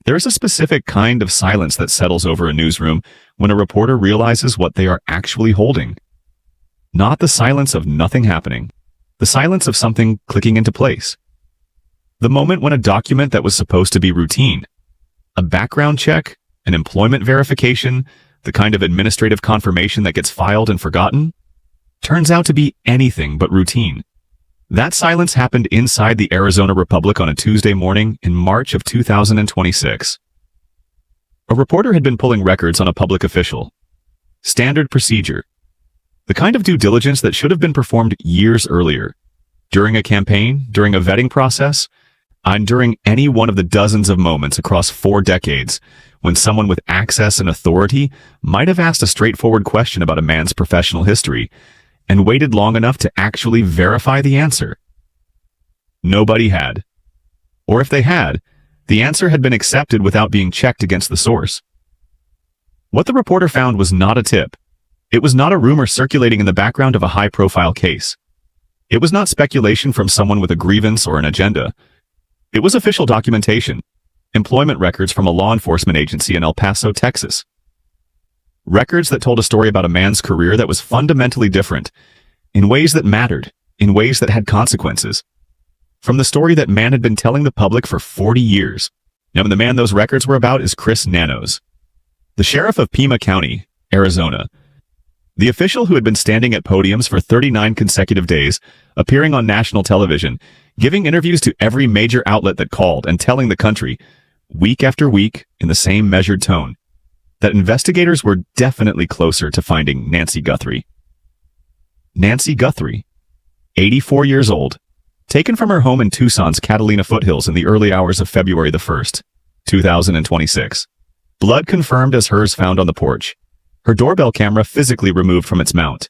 There is a specific kind of silence that settles over a newsroom when a reporter realizes what they are actually holding. Not the silence of nothing happening, the silence of something clicking into place. The moment when a document that was supposed to be routine, a background check, an employment verification, the kind of administrative confirmation that gets filed and forgotten, turns out to be anything but routine. That silence happened inside the Arizona Republic on a Tuesday morning in March of 2026. A reporter had been pulling records on a public official. Standard procedure. The kind of due diligence that should have been performed years earlier. During a campaign, during a vetting process, and during any one of the dozens of moments across 4 decades when someone with access and authority might have asked a straightforward question about a man's professional history and waited long enough to actually verify the answer. Nobody had. Or if they had, the answer had been accepted without being checked against the source. What the reporter found was not a tip. It was not a rumor circulating in the background of a high-profile case. It was not speculation from someone with a grievance or an agenda. It was official documentation, employment records from a law enforcement agency in El Paso, Texas. Records that told a story about a man's career that was fundamentally different, in ways that mattered, in ways that had consequences. From the story that man had been telling the public for 40 years. Now, the man those records were about is Chris Nanos, the sheriff of Pima County, Arizona. The official who had been standing at podiums for 39 consecutive days, appearing on national television, giving interviews to every major outlet that called and telling the country, week after week, in the same measured tone, that investigators were definitely closer to finding Nancy Guthrie. Nancy Guthrie, 84 years old, taken from her home in Tucson's Catalina foothills in the early hours of February the 1st, 2026. Blood confirmed as hers found on the porch. Her doorbell camera physically removed from its mount.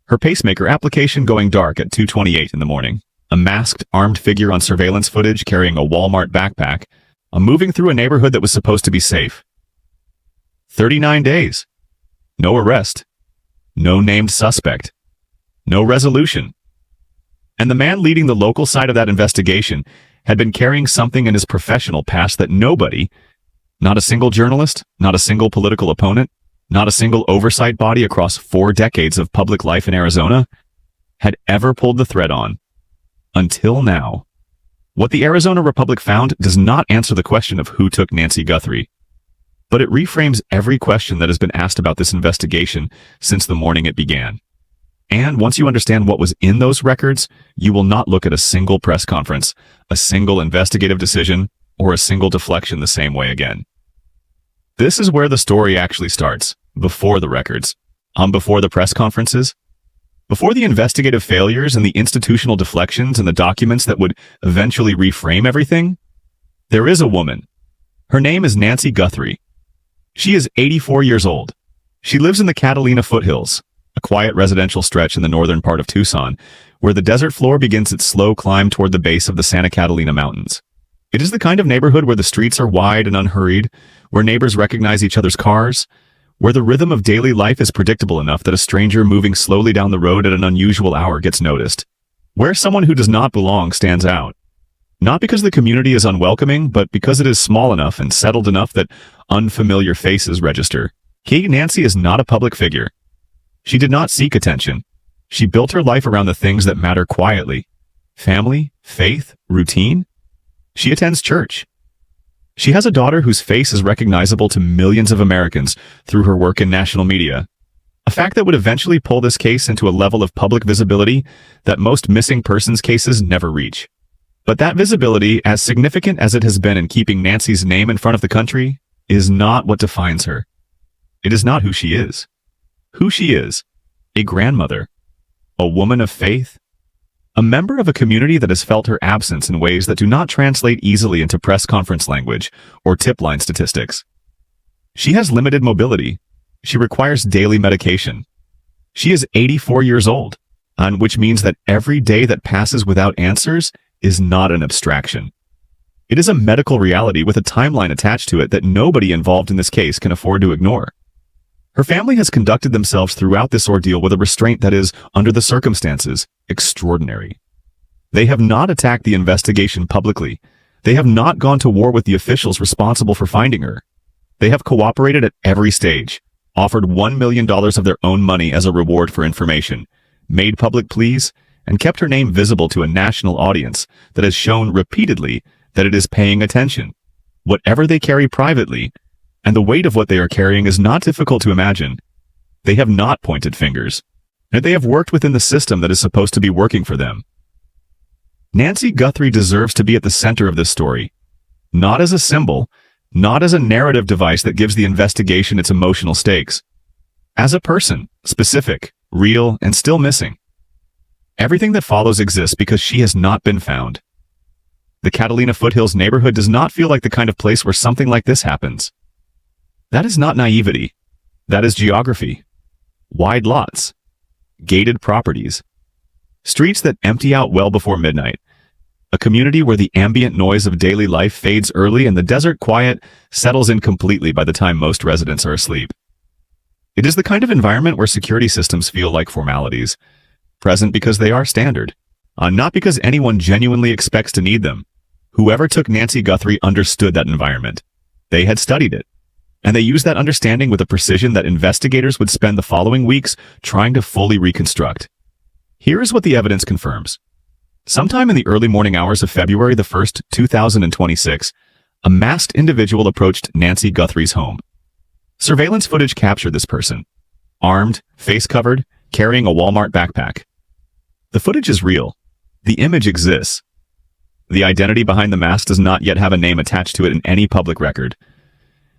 Her pacemaker application going dark at 2:28 in the morning. A masked, armed figure on surveillance footage carrying a Walmart backpack, moving through a neighborhood that was supposed to be safe. 39 days. No arrest. No named suspect. No resolution. And the man leading the local side of that investigation had been carrying something in his professional past that nobody, not a single journalist, not a single political opponent, not a single oversight body across 4 decades of public life in Arizona, had ever pulled the thread on. Until now. What the Arizona Republic found does not answer the question of who took Nancy Guthrie, but it reframes every question that has been asked about this investigation since the morning it began. And once you understand what was in those records, you will not look at a single press conference, a single investigative decision, or a single deflection the same way again. This is where the story actually starts, before the records, before the press conferences, before the investigative failures and the institutional deflections and the documents that would eventually reframe everything. There is a woman. Her name is Nancy Guthrie. She is 84 years old. She lives in the Catalina foothills, a quiet residential stretch in the northern part of Tucson, where the desert floor begins its slow climb toward the base of the Santa Catalina Mountains. It is the kind of neighborhood where the streets are wide and unhurried, where neighbors recognize each other's cars, where the rhythm of daily life is predictable enough that a stranger moving slowly down the road at an unusual hour gets noticed, where someone who does not belong stands out. Not because the community is unwelcoming, but because it is small enough and settled enough that unfamiliar faces register. Nancy is not a public figure. She did not seek attention. She built her life around the things that matter quietly. Family, faith, routine. She attends church. She has a daughter whose face is recognizable to millions of Americans through her work in national media. A fact that would eventually pull this case into a level of public visibility that most missing persons cases never reach. But that visibility, as significant as it has been in keeping Nancy's name in front of the country, is not what defines her. It is not who she is. Who she is, a grandmother, a woman of faith, a member of a community that has felt her absence in ways that do not translate easily into press conference language or tip line statistics. She has limited mobility. She requires daily medication. She is 84 years old, which means that every day that passes without answers is not an abstraction. It is a medical reality with a timeline attached to it that nobody involved in this case can afford to ignore. Her family has conducted themselves throughout this ordeal with a restraint that is, under the circumstances, extraordinary. They have not attacked the investigation publicly. They have not gone to war with the officials responsible for finding her. They have cooperated at every stage, offered $1 million of their own money as a reward for information, made public pleas, and kept her name visible to a national audience that has shown repeatedly that it is paying attention. Whatever they carry privately, and the weight of what they are carrying is not difficult to imagine. They have not pointed fingers, and they have worked within the system that is supposed to be working for them. Nancy Guthrie deserves to be at the center of this story, not as a symbol, not as a narrative device that gives the investigation its emotional stakes. As a person, specific, real, and still missing. Everything that follows exists because she has not been found. The Catalina Foothills neighborhood does not feel like the kind of place where something like this happens. That is not naivety. That is geography. Wide lots. Gated properties. Streets that empty out well before midnight. A community where the ambient noise of daily life fades early and the desert quiet settles in completely by the time most residents are asleep. It is the kind of environment where security systems feel like formalities, present because they are standard, not because anyone genuinely expects to need them. Whoever took Nancy Guthrie understood that environment. They had studied it, and they used that understanding with a precision that investigators would spend the following weeks trying to fully reconstruct. Here is what the evidence confirms. Sometime in the early morning hours of February the 1st, 2026, a masked individual approached Nancy Guthrie's home. Surveillance footage captured this person, armed, face-covered, carrying a Walmart backpack. The footage is real. The image exists. The identity behind the mask does not yet have a name attached to it in any public record.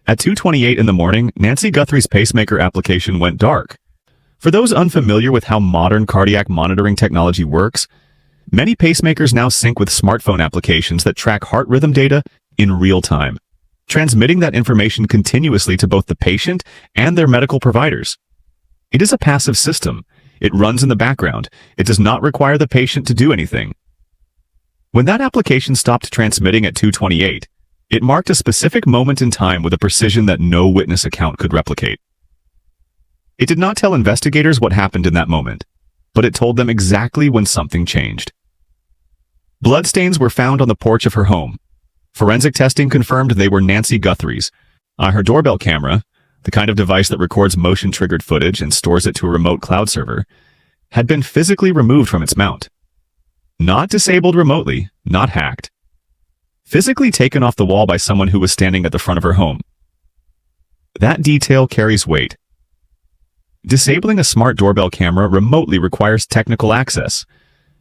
At 2:28 in the morning, Nancy Guthrie's pacemaker application went dark. For those unfamiliar with how modern cardiac monitoring technology works, many pacemakers now sync with smartphone applications that track heart rhythm data in real time, transmitting that information continuously to both the patient and their medical providers. It is a passive system. It runs in the background. It does not require the patient to do anything. When that application stopped transmitting at 2:28, it marked a specific moment in time with a precision that no witness account could replicate. It did not tell investigators what happened in that moment, but it told them exactly when something changed. Bloodstains were found on the porch of her home. Forensic testing confirmed they were Nancy Guthrie's. Her doorbell camera, the kind of device that records motion-triggered footage and stores it to a remote cloud server, had been physically removed from its mount. Not disabled remotely, not hacked. Physically taken off the wall by someone who was standing at the front of her home. That detail carries weight. Disabling a smart doorbell camera remotely requires technical access,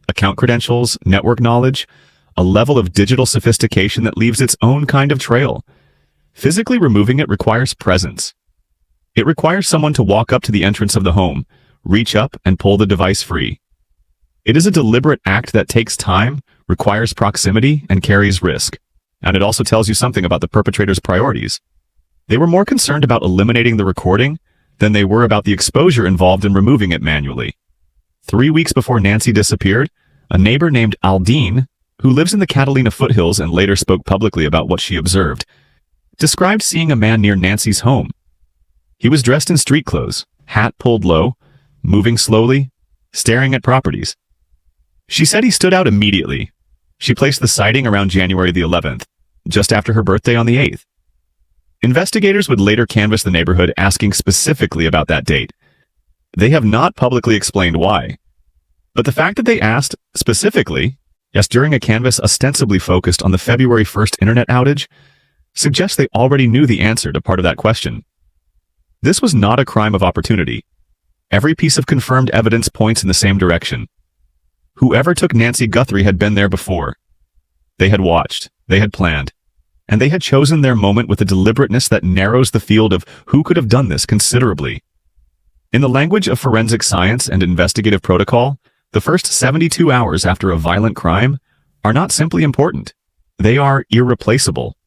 account credentials, network knowledge, a level of digital sophistication that leaves its own kind of trail. Physically removing it requires presence. It requires someone to walk up to the entrance of the home, reach up, and pull the device free. It is a deliberate act that takes time, requires proximity, and carries risk. And it also tells you something about the perpetrator's priorities. They were more concerned about eliminating the recording than they were about the exposure involved in removing it manually. 3 weeks before Nancy disappeared, a neighbor named Aldine, who lives in the Catalina Foothills and later spoke publicly about what she observed, described seeing a man near Nancy's home. He was dressed in street clothes, hat pulled low, moving slowly, staring at properties. She said he stood out immediately. She placed the sighting around January the 11th, just after her birthday on the 8th. Investigators would later canvass the neighborhood asking specifically about that date. They have not publicly explained why. But the fact that they asked specifically, yes, during a canvass ostensibly focused on the February 1st internet outage, suggests they already knew the answer to part of that question. This was not a crime of opportunity. Every piece of confirmed evidence points in the same direction. Whoever took Nancy Guthrie had been there before. They had watched, they had planned, and they had chosen their moment with a deliberateness that narrows the field of who could have done this considerably. In the language of forensic science and investigative protocol, the first 72 hours after a violent crime are not simply important. They are irreplaceable.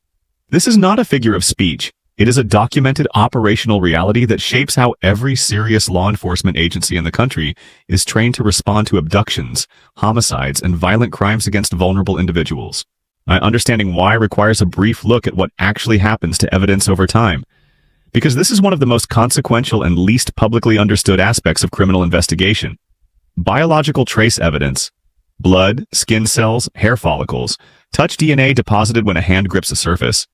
This is not a figure of speech. It is a documented operational reality that shapes how every serious law enforcement agency in the country is trained to respond to abductions, homicides, and violent crimes against vulnerable individuals. Understanding why requires a brief look at what actually happens to evidence over time, because this is one of the most consequential and least publicly understood aspects of criminal investigation. Biological trace evidence, blood, skin cells, hair follicles, Touch DNA deposited when a hand grips a surface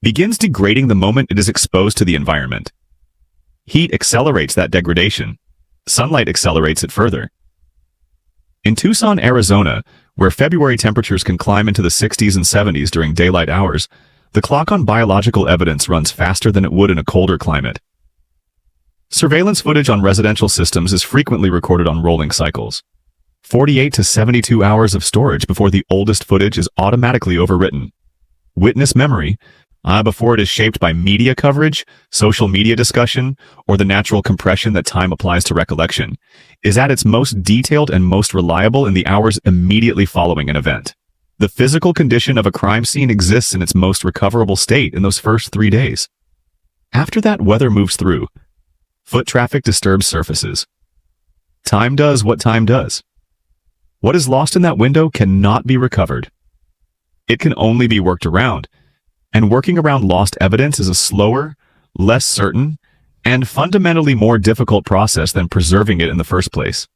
begins degrading the moment it is exposed to the environment. Heat accelerates that degradation. Sunlight accelerates it further. In Tucson, Arizona, where February temperatures can climb into the 60s and 70s during daylight hours, the clock on biological evidence runs faster than it would in a colder climate. Surveillance footage on residential systems is frequently recorded on rolling cycles. 48 to 72 hours of storage before the oldest footage is automatically overwritten. Witness memory, before it is shaped by media coverage, social media discussion, or the natural compression that time applies to recollection, is at its most detailed and most reliable in the hours immediately following an event. The physical condition of a crime scene exists in its most recoverable state in those first 3 days. After that, weather moves through. Foot traffic disturbs surfaces. Time does what time does. What is lost in that window cannot be recovered. It can only be worked around, and working around lost evidence is a slower, less certain, and fundamentally more difficult process than preserving it in the first place.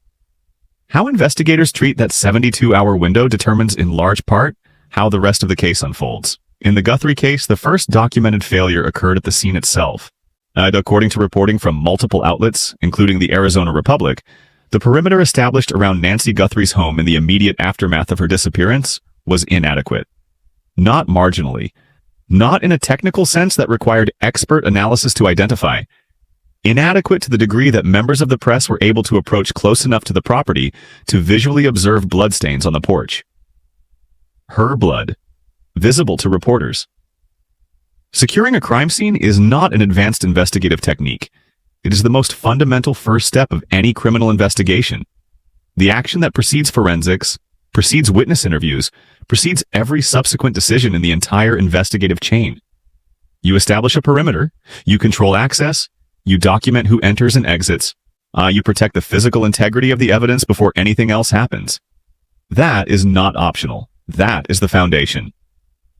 How investigators treat that 72-hour window determines in large part how the rest of the case unfolds. In the Guthrie case, the first documented failure occurred at the scene itself. According to reporting from multiple outlets, including the Arizona Republic, the perimeter established around Nancy Guthrie's home in the immediate aftermath of her disappearance was inadequate. Not marginally. Not in a technical sense that required expert analysis to identify. Inadequate to the degree that members of the press were able to approach close enough to the property to visually observe bloodstains on the porch. Her blood, visible to reporters. Securing a crime scene is not an advanced investigative technique. It is the most fundamental first step of any criminal investigation. The action that precedes forensics, precedes witness interviews, precedes every subsequent decision in the entire investigative chain. You establish a perimeter, you control access, you document who enters and exits, you protect the physical integrity of the evidence before anything else happens. That is not optional. That is the foundation.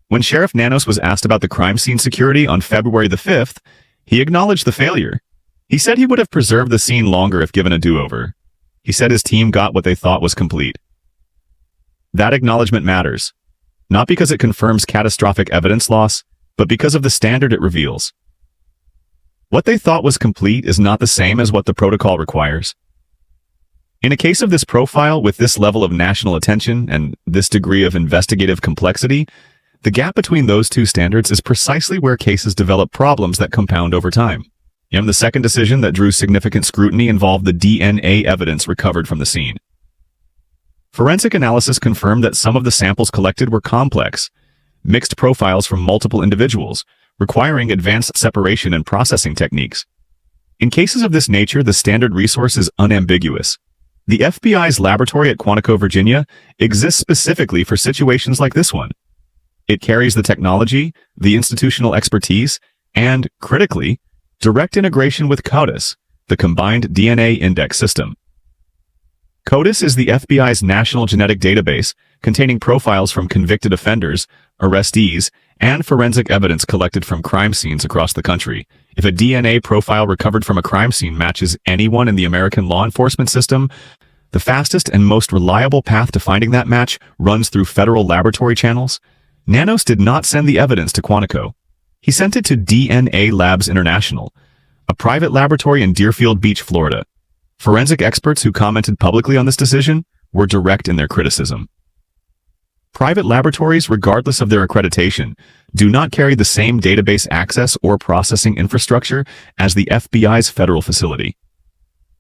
When Sheriff Nanos was asked about the crime scene security on February the 5th, he acknowledged the failure. He said he would have preserved the scene longer if given a do-over. He said his team got what they thought was complete. That acknowledgement matters, not because it confirms catastrophic evidence loss, but because of the standard it reveals. What they thought was complete is not the same as what the protocol requires. In a case of this profile with this level of national attention and this degree of investigative complexity, the gap between those two standards is precisely where cases develop problems that compound over time. And the second decision that drew significant scrutiny involved the DNA evidence recovered from the scene. Forensic analysis confirmed that some of the samples collected were complex, mixed profiles from multiple individuals, requiring advanced separation and processing techniques. In cases of this nature, the standard resource is unambiguous. The FBI's laboratory at Quantico, Virginia, exists specifically for situations like this one. It carries the technology, the institutional expertise, and, critically, direct integration with CODIS, the Combined DNA Index System. CODIS is the FBI's national genetic database containing profiles from convicted offenders, arrestees, and forensic evidence collected from crime scenes across the country. If a DNA profile recovered from a crime scene matches anyone in the American law enforcement system, the fastest and most reliable path to finding that match runs through federal laboratory channels. Nanos did not send the evidence to Quantico. He sent it to DNA Labs International, a private laboratory in Deerfield Beach, Florida. Forensic experts who commented publicly on this decision were direct in their criticism. Private laboratories, regardless of their accreditation, do not carry the same database access or processing infrastructure as the FBI's federal facility.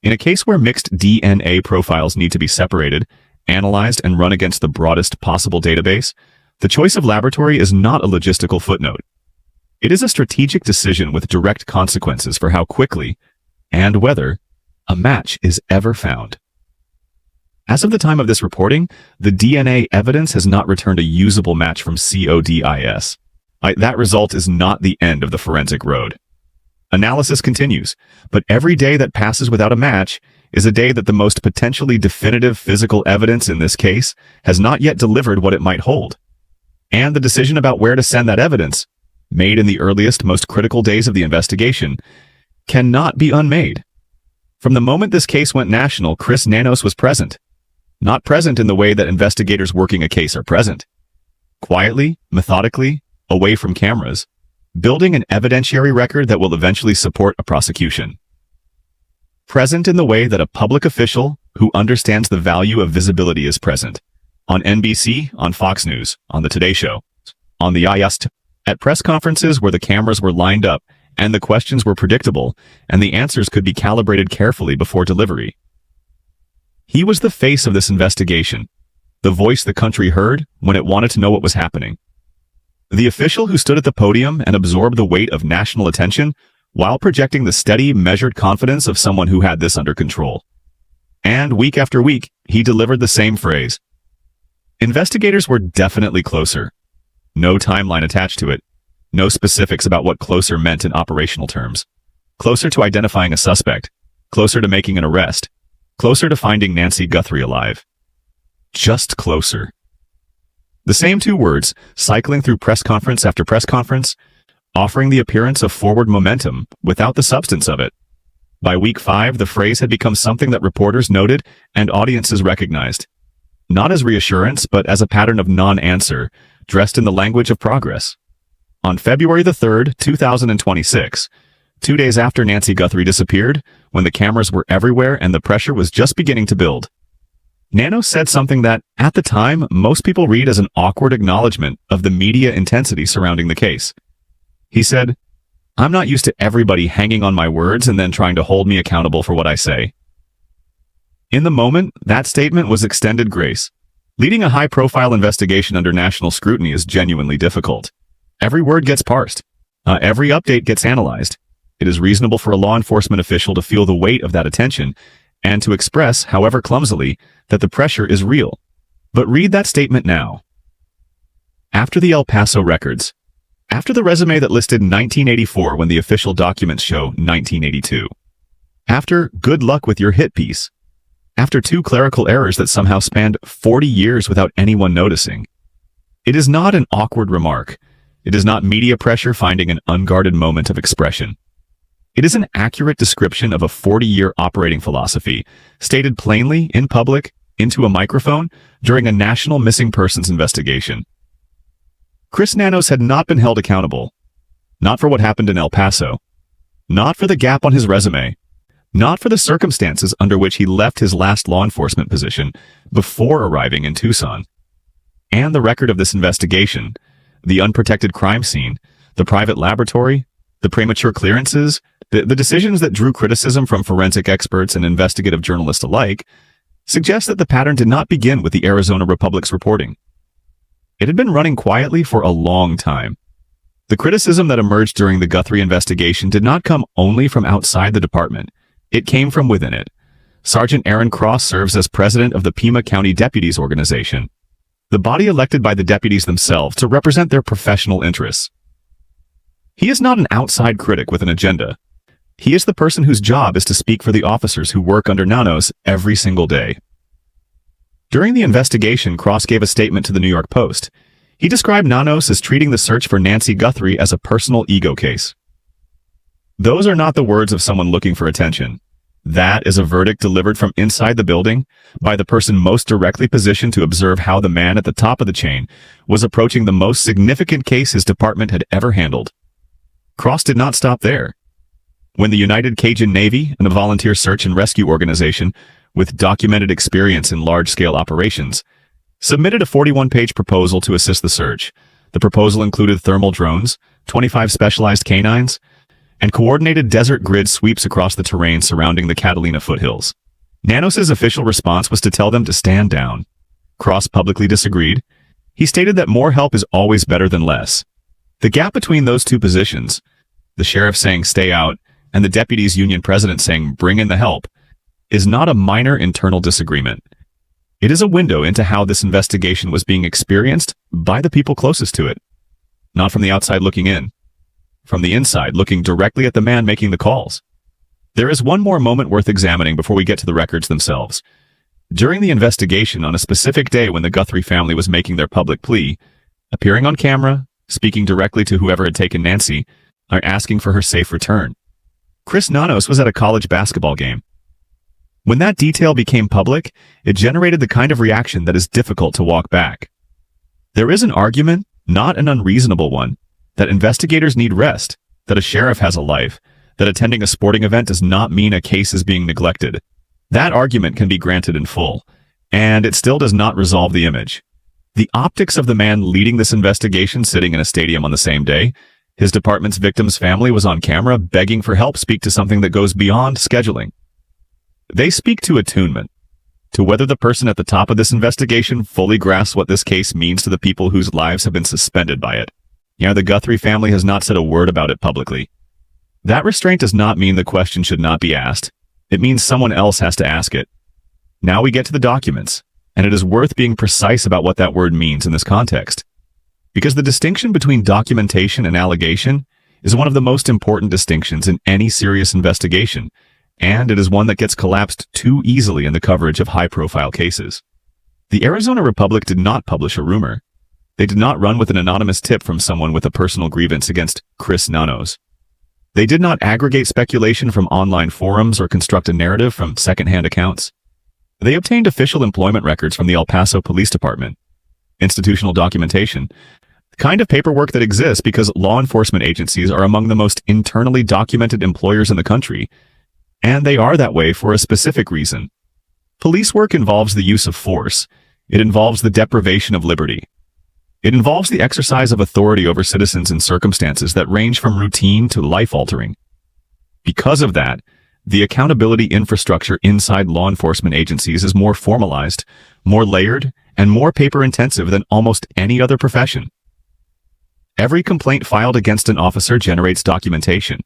In a case where mixed DNA profiles need to be separated, analyzed, and run against the broadest possible database, the choice of laboratory is not a logistical footnote. It is a strategic decision with direct consequences for how quickly, and whether, a match is ever found. As of the time of this reporting, the DNA evidence has not returned a usable match from CODIS. That result is not the end of the forensic road. Analysis continues, but every day that passes without a match is a day that the most potentially definitive physical evidence in this case has not yet delivered what it might hold. And the decision about where to send that evidence, made in the earliest, most critical days of the investigation, cannot be unmade. From the moment this case went national, Chris Nanos was present. Not present in the way that investigators working a case are present. quietly, methodically, away from cameras, building an evidentiary record that will eventually support a prosecution. Present in the way that a public official who understands the value of visibility is present. On NBC, on Fox News, on The Today Show, on the IST, at press conferences where the cameras were lined up and the questions were predictable and the answers could be calibrated carefully before delivery. He was the face of this investigation, the voice the country heard when it wanted to know what was happening. The official who stood at the podium and absorbed the weight of national attention while projecting the steady, measured confidence of someone who had this under control. And week after week, he delivered the same phrase. Investigators were definitely closer. No timeline attached to it. No specifics about what closer meant in operational terms. Closer to identifying a suspect. Closer to making an arrest. Closer to finding Nancy Guthrie alive. Just closer. The same two words, cycling through press conference after press conference, offering the appearance of forward momentum without the substance of it. By week 5, the phrase had become something that reporters noted and audiences recognized. Not as reassurance, but as a pattern of non-answer, dressed in the language of progress. On February the 3rd, 2026, 2 days after Nancy Guthrie disappeared, when the cameras were everywhere and the pressure was just beginning to build, Nanos said something that, at the time, most people read as an awkward acknowledgement of the media intensity surrounding the case. He said, "I'm not used to everybody hanging on my words and then trying to hold me accountable for what I say." In the moment, that statement was extended grace. Leading a high-profile investigation under national scrutiny is genuinely difficult. Every word gets parsed. Every update gets analyzed. It is reasonable for a law enforcement official to feel the weight of that attention and to express, however clumsily, that the pressure is real. But read that statement now. After the El Paso records, after the resume that listed 1984 when the official documents show 1982, after good luck with your hit piece, after 2 clerical errors that somehow spanned 40 years without anyone noticing. It is not an awkward remark. It is not media pressure finding an unguarded moment of expression. It is an accurate description of a 40-year operating philosophy, stated plainly, in public, into a microphone, during a national missing persons investigation. Chris Nanos had not been held accountable. Not for what happened in El Paso. Not for the gap on his resume. Not for the circumstances under which he left his last law enforcement position before arriving in Tucson. And the record of this investigation, the unprotected crime scene, the private laboratory, the premature clearances, the decisions that drew criticism from forensic experts and investigative journalists alike, suggest that the pattern did not begin with the Arizona Republic's reporting. It had been running quietly for a long time. The criticism that emerged during the Guthrie investigation did not come only from outside the department. It came from within it. Sergeant Aaron Cross serves as president of the Pima County Deputies Organization, the body elected by the deputies themselves to represent their professional interests. He is not an outside critic with an agenda. He is the person whose job is to speak for the officers who work under Nanos every single day. During the investigation, Cross gave a statement to the New York Post. He described Nanos as treating the search for Nancy Guthrie as a personal ego case. Those are not the words of someone looking for attention. That is a verdict delivered from inside the building by the person most directly positioned to observe how the man at the top of the chain was approaching the most significant case his department had ever handled. Cross did not stop there. When the United Cajun Navy, and a volunteer search and rescue organization with documented experience in large-scale operations, submitted a 41-page proposal to assist the search, the proposal included thermal drones, 25 specialized canines, and coordinated desert grid sweeps across the terrain surrounding the Catalina foothills. Nanos's official response was to tell them to stand down. Cross publicly disagreed. He stated that more help is always better than less. The gap between those two positions, the sheriff saying stay out and the deputies union president saying bring in the help, is not a minor internal disagreement. It is a window into how this investigation was being experienced by the people closest to it. Not from the outside looking in. From the inside, looking directly at the man making the calls. There is one more moment worth examining before we get to the records themselves. During the investigation on a specific day when the Guthrie family was making their public plea, appearing on camera, speaking directly to whoever had taken Nancy, or asking for her safe return, Chris Nanos was at a college basketball game. When that detail became public, it generated the kind of reaction that is difficult to walk back. There is an argument, not an unreasonable one, that investigators need rest, that a sheriff has a life, that attending a sporting event does not mean a case is being neglected. That argument can be granted in full, and it still does not resolve the image. The optics of the man leading this investigation sitting in a stadium on the same day, his department's victim's family was on camera begging for help, speak to something that goes beyond scheduling. They speak to attunement, to whether the person at the top of this investigation fully grasps what this case means to the people whose lives have been suspended by it. The Guthrie family has not said a word about it publicly. That restraint does not mean the question should not be asked. It means someone else has to ask it. Now we get to the documents, and it is worth being precise about what that word means in this context. Because the distinction between documentation and allegation is one of the most important distinctions in any serious investigation, and it is one that gets collapsed too easily in the coverage of high-profile cases. The Arizona Republic did not publish a rumor. They did not run with an anonymous tip from someone with a personal grievance against Chris Nanos. They did not aggregate speculation from online forums or construct a narrative from secondhand accounts. They obtained official employment records from the El Paso Police Department. Institutional documentation, the kind of paperwork that exists because law enforcement agencies are among the most internally documented employers in the country, and they are that way for a specific reason. Police work involves the use of force. It involves the deprivation of liberty. It involves the exercise of authority over citizens in circumstances that range from routine to life-altering. Because of that, the accountability infrastructure inside law enforcement agencies is more formalized, more layered, and more paper-intensive than almost any other profession. Every complaint filed against an officer generates documentation.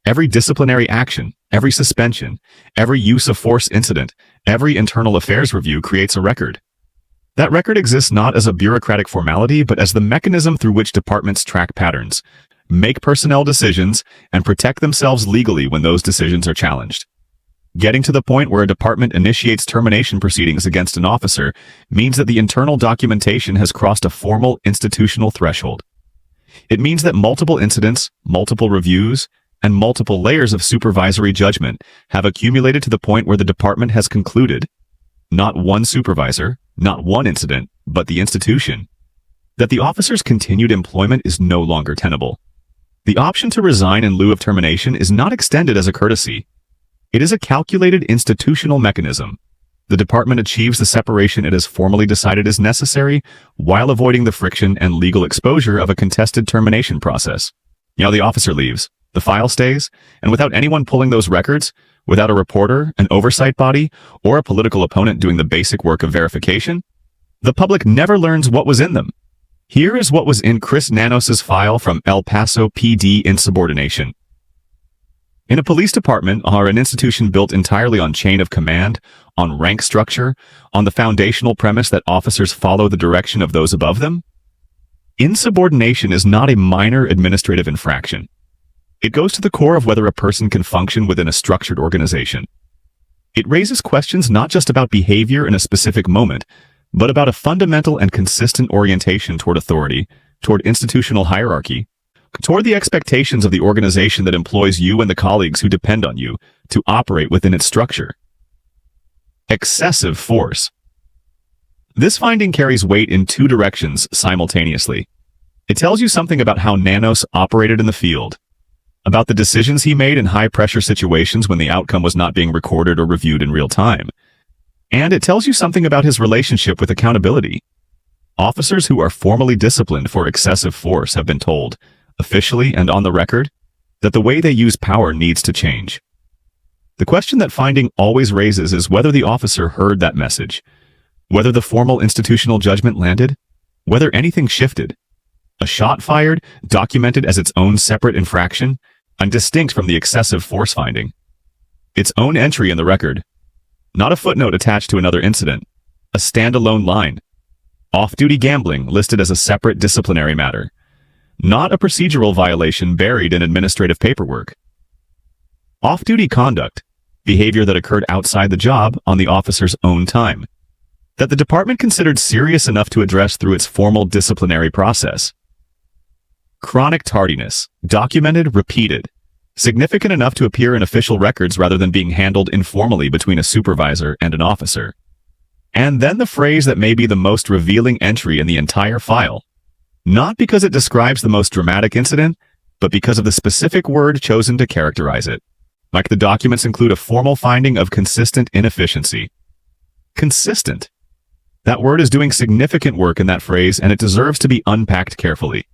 Every disciplinary action, every suspension, every use of force incident, every internal affairs review creates a record. That record exists not as a bureaucratic formality, but as the mechanism through which departments track patterns, make personnel decisions, and protect themselves legally when those decisions are challenged. Getting to the point where a department initiates termination proceedings against an officer means that the internal documentation has crossed a formal institutional threshold. It means that multiple incidents, multiple reviews, and multiple layers of supervisory judgment have accumulated to the point where the department has concluded, not one supervisor, not one incident, but the institution, that the officer's continued employment is no longer tenable. The option to resign in lieu of termination is not extended as a courtesy. It is a calculated institutional mechanism. The department achieves the separation it has formally decided is necessary while avoiding the friction and legal exposure of a contested termination process. The officer leaves, the file stays, and without anyone pulling those records, without a reporter, an oversight body, or a political opponent doing the basic work of verification, the public never learns what was in them. Here is what was in Chris Nanos' file from El Paso PD insubordination. In a police department or an institution built entirely on chain of command, on rank structure, on the foundational premise that officers follow the direction of those above them, insubordination is not a minor administrative infraction. It goes to the core of whether a person can function within a structured organization. It raises questions not just about behavior in a specific moment, but about a fundamental and consistent orientation toward authority, toward institutional hierarchy, toward the expectations of the organization that employs you and the colleagues who depend on you to operate within its structure. Excessive force. This finding carries weight in two directions simultaneously. It tells you something about how Nanos operated in the field, about the decisions he made in high-pressure situations when the outcome was not being recorded or reviewed in real time. And it tells you something about his relationship with accountability. Officers who are formally disciplined for excessive force have been told, officially and on the record, that the way they use power needs to change. The question that finding always raises is whether the officer heard that message, whether the formal institutional judgment landed, whether anything shifted. A shot fired, documented as its own separate infraction, and distinct from the excessive force finding. Its own entry in the record. Not a footnote attached to another incident. A standalone line. Off-duty gambling listed as a separate disciplinary matter. Not a procedural violation buried in administrative paperwork. Off-duty conduct. Behavior that occurred outside the job on the officer's own time. That the department considered serious enough to address through its formal disciplinary process. Chronic tardiness, documented, repeated, significant enough to appear in official records rather than being handled informally between a supervisor and an officer. And then the phrase that may be the most revealing entry in the entire file. Not because it describes the most dramatic incident, but because of the specific word chosen to characterize it. Like the documents include a formal finding of consistent inefficiency. Consistent. That word is doing significant work in that phrase, and it deserves to be unpacked carefully.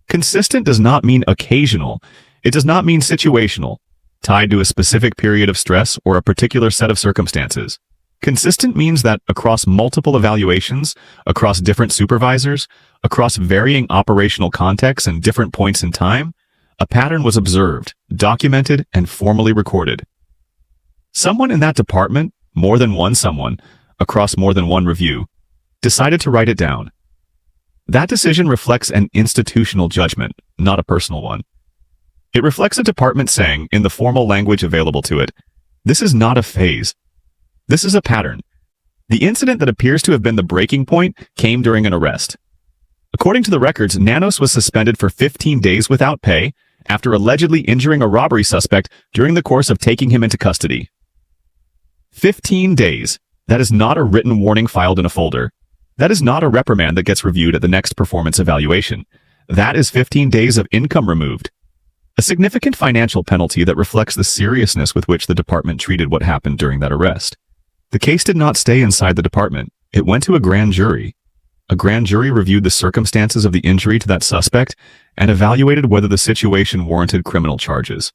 Consistent does not mean occasional. It does not mean situational, tied to a specific period of stress or a particular set of circumstances. Consistent means that across multiple evaluations, across different supervisors, across varying operational contexts and different points in time, a pattern was observed, documented, and formally recorded. Someone in that department, more than one someone, across more than one review, decided to write it down. That decision reflects an institutional judgment, not a personal one. It reflects a department saying, in the formal language available to it, this is not a phase. This is a pattern. The incident that appears to have been the breaking point came during an arrest. According to the records, Nanos was suspended for 15 days without pay after allegedly injuring a robbery suspect during the course of taking him into custody. 15 days. That is not a written warning filed in a folder. That is not a reprimand that gets reviewed at the next performance evaluation. That is 15 days of income removed. A significant financial penalty that reflects the seriousness with which the department treated what happened during that arrest. The case did not stay inside the department. It went to a grand jury. A grand jury reviewed the circumstances of the injury to that suspect and evaluated whether the situation warranted criminal charges.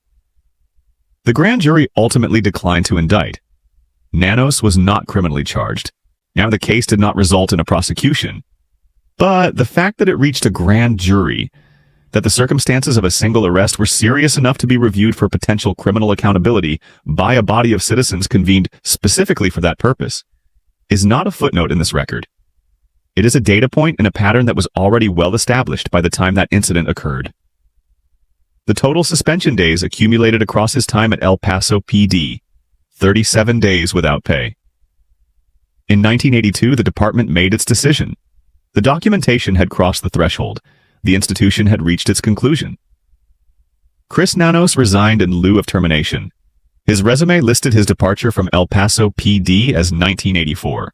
The grand jury ultimately declined to indict. Nanos was not criminally charged. Now, the case did not result in a prosecution. But the fact that it reached a grand jury, that the circumstances of a single arrest were serious enough to be reviewed for potential criminal accountability by a body of citizens convened specifically for that purpose, is not a footnote in this record. It is a data point in a pattern that was already well established by the time that incident occurred. The total suspension days accumulated across his time at El Paso PD, 37 days without pay. In 1982, the department made its decision. The documentation had crossed the threshold. The institution had reached its conclusion. Chris Nanos resigned in lieu of termination. His resume listed his departure from El Paso PD as 1984.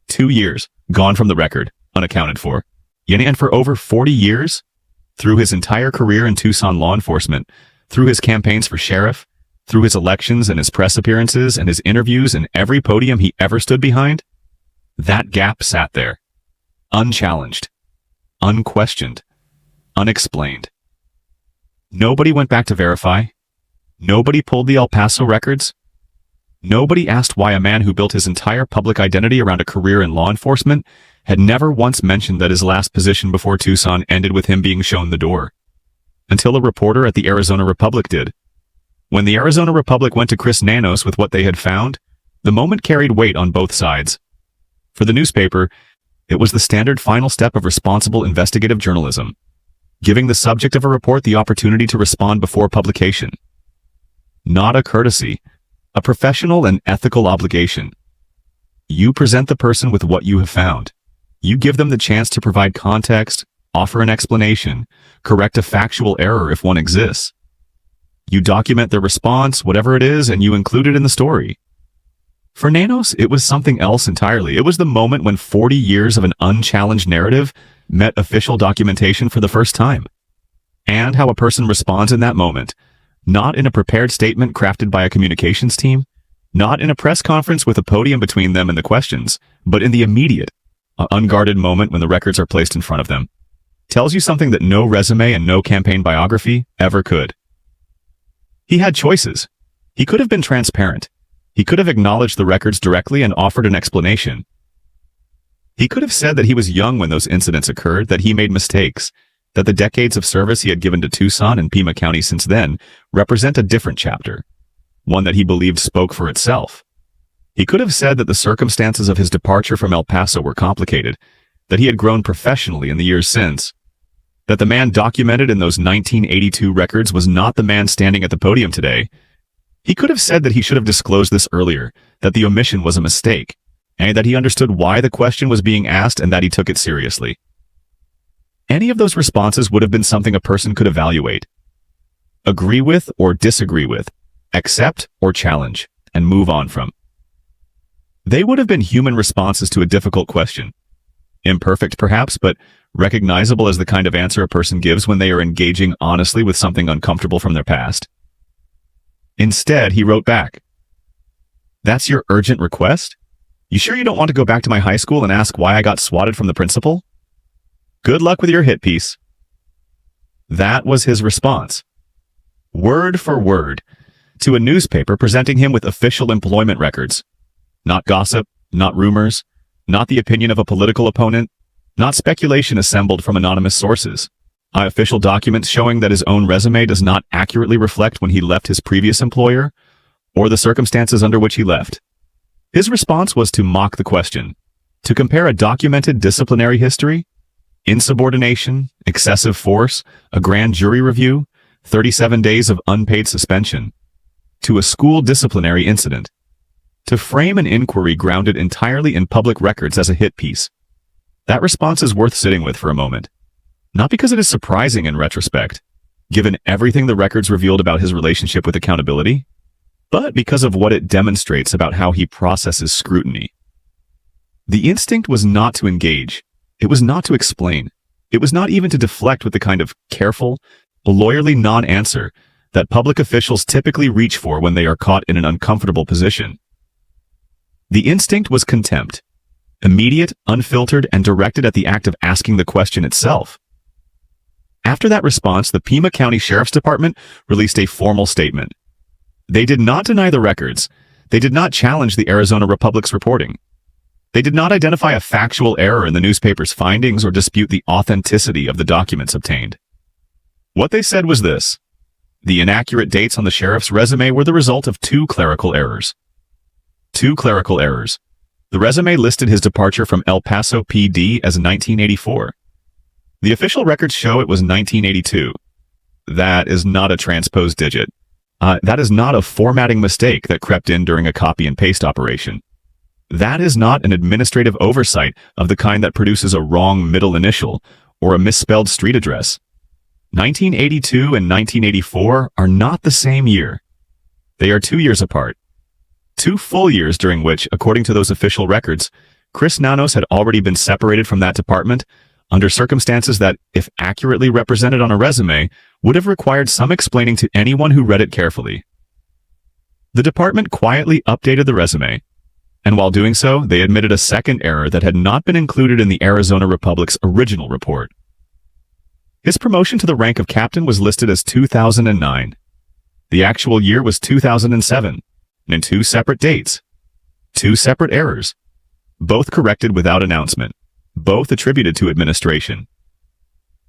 2 years, gone from the record, unaccounted for. And for over 40 years, through his entire career in Tucson law enforcement, through his campaigns for sheriff, through his elections and his press appearances and his interviews and every podium he ever stood behind, that gap sat there, unchallenged, unquestioned, unexplained. Nobody went back to verify. Nobody pulled the El Paso records. Nobody asked why a man who built his entire public identity around a career in law enforcement had never once mentioned that his last position before Tucson ended with him being shown the door. Until a reporter at the Arizona Republic did. When the Arizona Republic went to Chris Nanos with what they had found, the moment carried weight on both sides. For the newspaper, it was the standard final step of responsible investigative journalism, giving the subject of a report the opportunity to respond before publication. Not a courtesy, a professional and ethical obligation. You present the person with what you have found. You give them the chance to provide context, offer an explanation, correct a factual error if one exists. You document their response, whatever it is, and you include it in the story. For Nanos, it was something else entirely. It was the moment when 40 years of an unchallenged narrative met official documentation for the first time. And how a person responds in that moment, not in a prepared statement crafted by a communications team, not in a press conference with a podium between them and the questions, but in the immediate, unguarded moment when the records are placed in front of them, tells you something that no resume and no campaign biography ever could. He had choices. He could have been transparent. He could have acknowledged the records directly and offered an explanation. He could have said that he was young when those incidents occurred, that he made mistakes, that the decades of service he had given to Tucson and Pima County since then represent a different chapter, one that he believed spoke for itself. He could have said that the circumstances of his departure from El Paso were complicated, that he had grown professionally in the years since, that the man documented in those 1982 records was not the man standing at the podium today. He could have said that he should have disclosed this earlier, that the omission was a mistake, and that he understood why the question was being asked and that he took it seriously. Any of those responses would have been something a person could evaluate, agree with or disagree with, accept or challenge, and move on from. They would have been human responses to a difficult question. Imperfect, perhaps, but recognizable as the kind of answer a person gives when they are engaging honestly with something uncomfortable from their past. Instead, he wrote back, "That's your urgent request? You sure you don't want to go back to my high school and ask why I got swatted from the principal? Good luck with your hit piece." That was his response, word for word, to a newspaper presenting him with official employment records. Not gossip, not rumors, not the opinion of a political opponent, not speculation assembled from anonymous sources. Official documents showing that his own resume does not accurately reflect when he left his previous employer or the circumstances under which he left. His response was to mock the question, to compare a documented disciplinary history, insubordination, excessive force, a grand jury review, 37 days of unpaid suspension, to a school disciplinary incident, to frame an inquiry grounded entirely in public records as a hit piece. That response is worth sitting with for a moment. Not because it is surprising in retrospect, given everything the records revealed about his relationship with accountability, but because of what it demonstrates about how he processes scrutiny. The instinct was not to engage. It was not to explain. It was not even to deflect with the kind of careful, lawyerly non-answer that public officials typically reach for when they are caught in an uncomfortable position. The instinct was contempt, immediate, unfiltered, and directed at the act of asking the question itself. After that response, the Pima County Sheriff's Department released a formal statement. They did not deny the records. They did not challenge the Arizona Republic's reporting. They did not identify a factual error in the newspaper's findings or dispute the authenticity of the documents obtained. What they said was this: the inaccurate dates on the sheriff's resume were the result of two clerical errors. Two clerical errors. The resume listed his departure from El Paso PD as 1984. The official records show it was 1982. That is not a transposed digit. That is not a formatting mistake that crept in during a copy and paste operation. That is not an administrative oversight of the kind that produces a wrong middle initial or a misspelled street address. 1982 and 1984 are not the same year. They are 2 years apart. 2 full years during which, according to those official records, Chris Nanos had already been separated from that department under circumstances that, if accurately represented on a resume, would have required some explaining to anyone who read it carefully. The department quietly updated the resume, and while doing so, they admitted a second error that had not been included in the Arizona Republic's original report. His promotion to the rank of captain was listed as 2009. The actual year was 2007, and 2 separate dates. 2 separate errors. Both corrected without announcement. Both attributed to administration.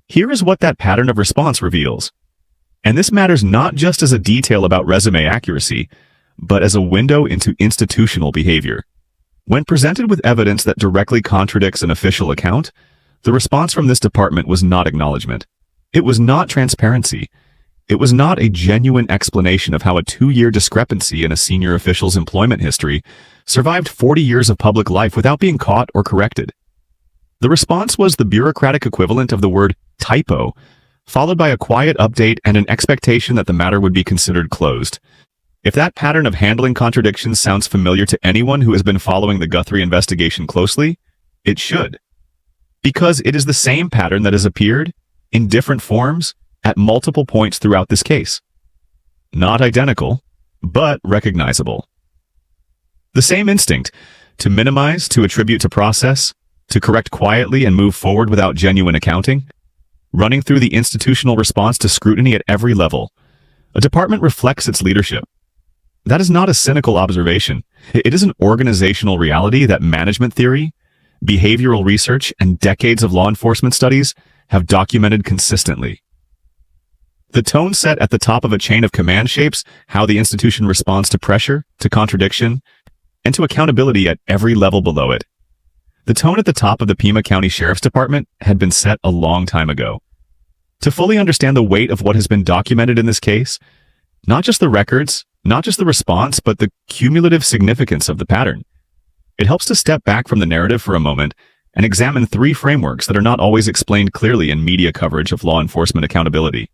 Here is what that pattern of response reveals. And this matters not just as a detail about resume accuracy, but as a window into institutional behavior. When presented with evidence that directly contradicts an official account, the response from this department was not acknowledgement. It was not transparency. It was not a genuine explanation of how a 2-year discrepancy in a senior official's employment history survived 40 years of public life without being caught or corrected. The response was the bureaucratic equivalent of the word typo, followed by a quiet update and an expectation that the matter would be considered closed. If that pattern of handling contradictions sounds familiar to anyone who has been following the Guthrie investigation closely, it should. Because it is the same pattern that has appeared, in different forms, at multiple points throughout this case. Not identical, but recognizable. The same instinct, to minimize, to attribute to process, to correct quietly and move forward without genuine accounting, running through the institutional response to scrutiny at every level. A department reflects its leadership. That is not a cynical observation. It is an organizational reality that management theory, behavioral research, and decades of law enforcement studies have documented consistently. The tone set at the top of a chain of command shapes how the institution responds to pressure, to contradiction, and to accountability at every level below it. The tone at the top of the Pima County Sheriff's Department had been set a long time ago. To fully understand the weight of what has been documented in this case, not just the records, not just the response, but the cumulative significance of the pattern, it helps to step back from the narrative for a moment and examine 3 frameworks that are not always explained clearly in media coverage of law enforcement accountability.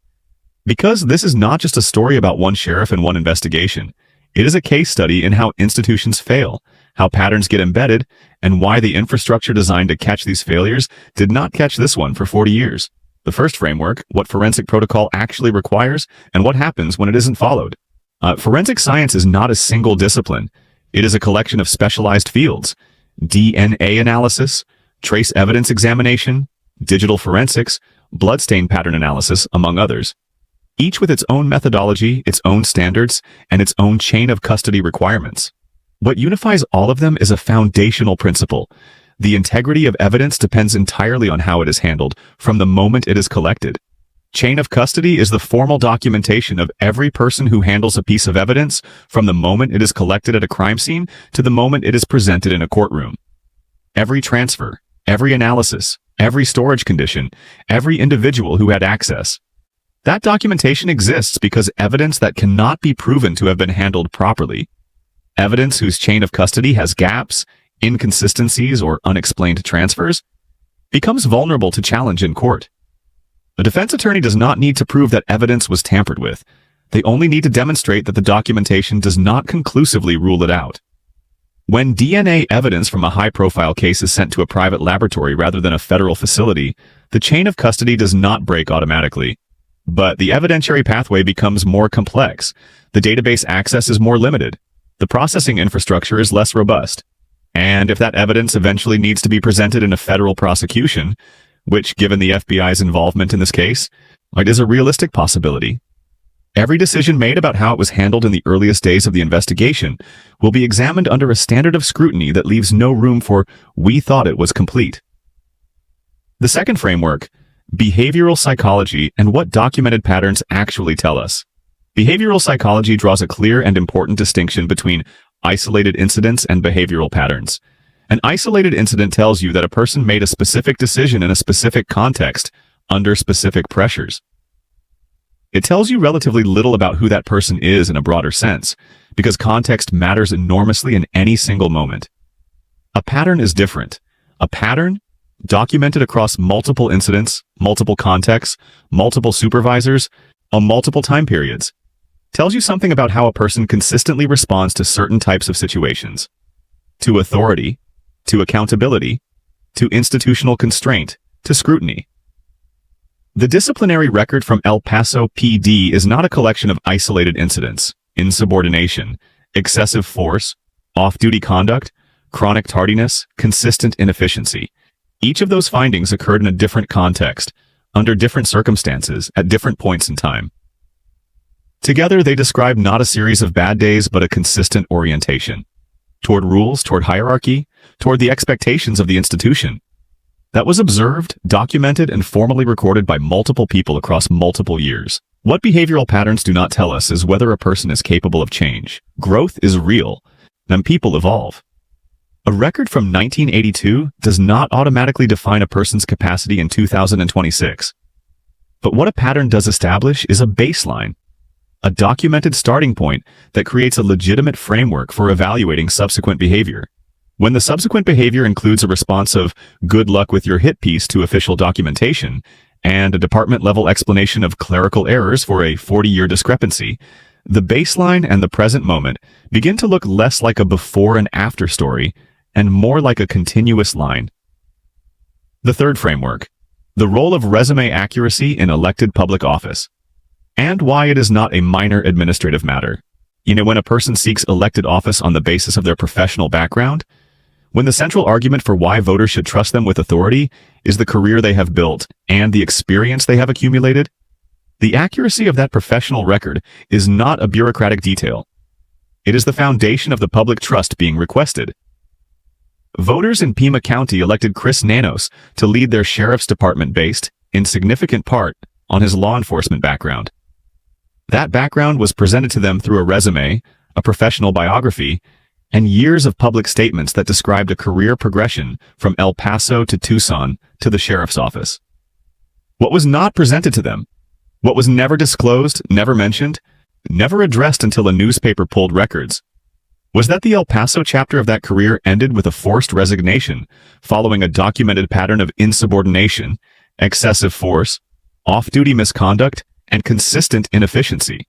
Because this is not just a story about one sheriff and one investigation, it is a case study in how institutions fail, how patterns get embedded, and why the infrastructure designed to catch these failures did not catch this one for 40 years. The first framework, what forensic protocol actually requires, and what happens when it isn't followed. Forensic science is not a single discipline. It is a collection of specialized fields: DNA analysis, trace evidence examination, digital forensics, bloodstain pattern analysis, among others. Each with its own methodology, its own standards, and its own chain of custody requirements. What unifies all of them is a foundational principle. The integrity of evidence depends entirely on how it is handled from the moment it is collected. Chain of custody is the formal documentation of every person who handles a piece of evidence from the moment it is collected at a crime scene to the moment it is presented in a courtroom. Every transfer, every analysis, every storage condition, every individual who had access. That documentation exists because evidence that cannot be proven to have been handled properly, evidence whose chain of custody has gaps, inconsistencies, or unexplained transfers, becomes vulnerable to challenge in court. A defense attorney does not need to prove that evidence was tampered with. They only need to demonstrate that the documentation does not conclusively rule it out. When DNA evidence from a high-profile case is sent to a private laboratory rather than a federal facility, the chain of custody does not break automatically. But the evidentiary pathway becomes more complex. The database access is more limited. The processing infrastructure is less robust. And if that evidence eventually needs to be presented in a federal prosecution, which, given the FBI's involvement in this case, it is a realistic possibility, every decision made about how it was handled in the earliest days of the investigation will be examined under a standard of scrutiny that leaves no room for "we thought it was complete." The second framework, behavioral psychology and what documented patterns actually tell us. Behavioral psychology draws a clear and important distinction between isolated incidents and behavioral patterns. An isolated incident tells you that a person made a specific decision in a specific context, under specific pressures. It tells you relatively little about who that person is in a broader sense, because context matters enormously in any single moment. A pattern is different. A pattern, documented across multiple incidents, multiple contexts, multiple supervisors, on multiple time periods, tells you something about how a person consistently responds to certain types of situations, to authority, to accountability, to institutional constraint, to scrutiny. The disciplinary record from El Paso PD is not a collection of isolated incidents: insubordination, excessive force, off-duty conduct, chronic tardiness, consistent inefficiency. Each of those findings occurred in a different context, under different circumstances, at different points in time. Together, they describe not a series of bad days, but a consistent orientation toward rules, toward hierarchy, toward the expectations of the institution. That was observed, documented, and formally recorded by multiple people across multiple years. What behavioral patterns do not tell us is whether a person is capable of change. Growth is real, and people evolve. A record from 1982 does not automatically define a person's capacity in 2026. But what a pattern does establish is a baseline, a documented starting point that creates a legitimate framework for evaluating subsequent behavior. When the subsequent behavior includes a response of "good luck with your hit piece" to official documentation and a department-level explanation of clerical errors for a 40-year discrepancy, the baseline and the present moment begin to look less like a before and after story and more like a continuous line. The third framework, the role of resume accuracy in elected public office, and why it is not a minor administrative matter. When a person seeks elected office on the basis of their professional background, when the central argument for why voters should trust them with authority is the career they have built and the experience they have accumulated, the accuracy of that professional record is not a bureaucratic detail. It is the foundation of the public trust being requested. Voters in Pima County elected Chris Nanos to lead their sheriff's department based, in significant part, on his law enforcement background. That background was presented to them through a resume, a professional biography, and years of public statements that described a career progression from El Paso to Tucson to the sheriff's office. What was not presented to them, what was never disclosed, never mentioned, never addressed until a newspaper pulled records, was that the El Paso chapter of that career ended with a forced resignation following a documented pattern of insubordination, excessive force, off-duty misconduct, and consistent inefficiency.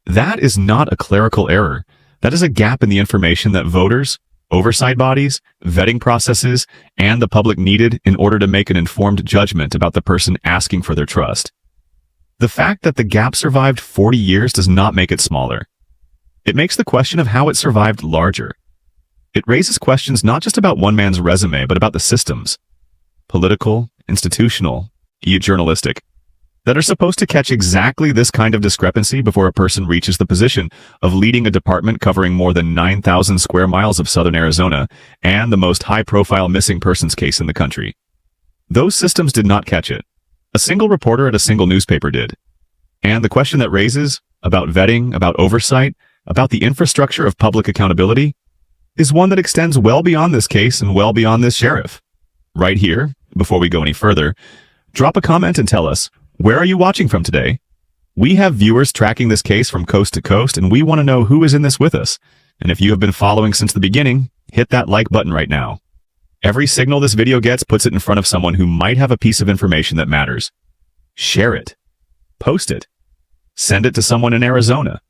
That is not a clerical error. That is a gap in the information that voters, oversight bodies, vetting processes, and the public needed in order to make an informed judgment about the person asking for their trust. The fact that the gap survived 40 years does not make it smaller. It makes the question of how it survived larger. It raises questions not just about one man's resume, but about the systems, political, institutional, journalistic, that are supposed to catch exactly this kind of discrepancy before a person reaches the position of leading a department covering more than 9,000 square miles of southern Arizona and the most high-profile missing persons case in the country. Those systems did not catch it. A single reporter at a single newspaper did. And the question that raises, about vetting, about oversight, about the infrastructure of public accountability, is one that extends well beyond this case and well beyond this sheriff. Right here, before we go any further, drop a comment and tell us, where are you watching from today? We have viewers tracking this case from coast to coast, and we want to know who is in this with us. And if you have been following since the beginning, hit that like button right now. Every signal this video gets puts it in front of someone who might have a piece of information that matters. Share it. Post it. Send it to someone in Arizona.